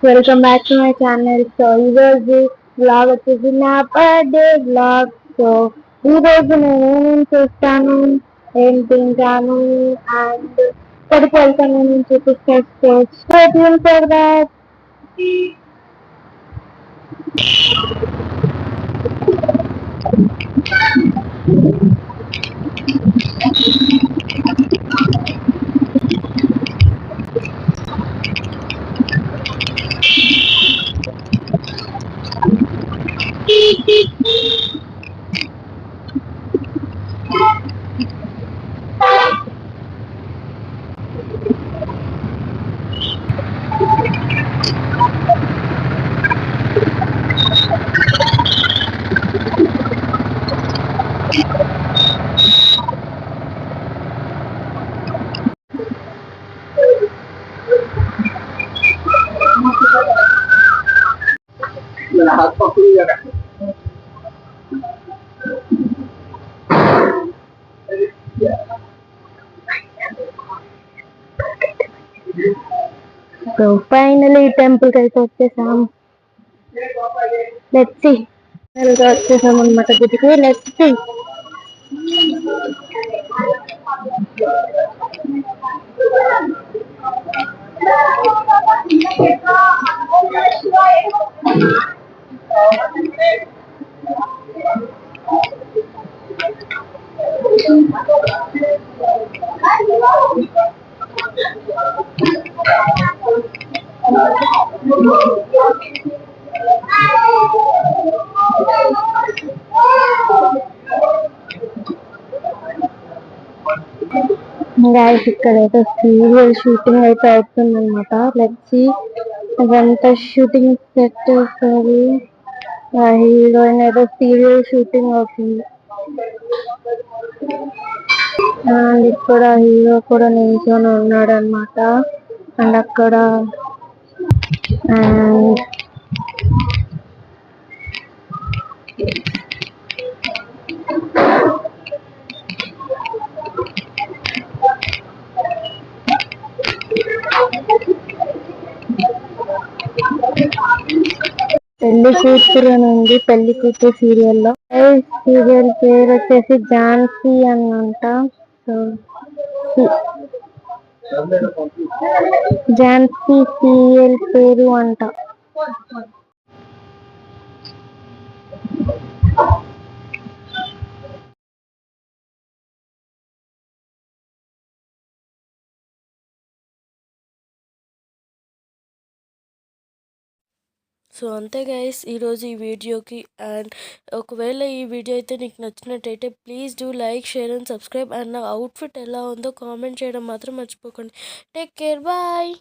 Welcome back to my channel. So ఈరోజు vlog వచ్చేసి నా బర్త్డే వ్లాగ్. సో ఈరోజు నేను ఏమేమి చేస్తాను, ఏం తింటాను అండ్ ఎక్కడికి వెళ్తాను నేను చూపిస్తాను. Stay tune for that. So finally temple కి అయితే వచ్చేసాం. Let's see. వచ్చేసాం అనమాట గుడికి. Let's see. గాయస్ ఇక్కడైతే సీరియల్ షూటింగ్ అయితే అవుతుంది అనమాట. Let's see. ఇదంతా షూటింగ్ సెట్ చేస్తారు. ఆ హీరోయిన్ ఏదో సీరియల్ షూటింగ్ అవుతుంది. అండ్ ఇక్కడ హీరో కూడా నిల్చొని ఉన్నాడు అనమాట. అండ్ అక్కడ అండ్ పెళ్లి కూతురు అని ఉంది. పెళ్లి కూతురు సీరియల్లో. సీరియల్ పేరు వచ్చేసి ఝాన్సీ అనంట. సో ఝాన్సీ సీరియల్ పేరు అంట. సో అంతే గైస్ ఈరోజు ఈ వీడియోకి. అండ్ ఒకవేళ ఈ వీడియో అయితే నీకు నచ్చినట్టయితే please do like, share and subscribe. And నా అవుట్ఫిట్ ఎలా ఉందో కామెంట్ చేయడం మాత్రం మర్చిపోకండి. Take care, bye.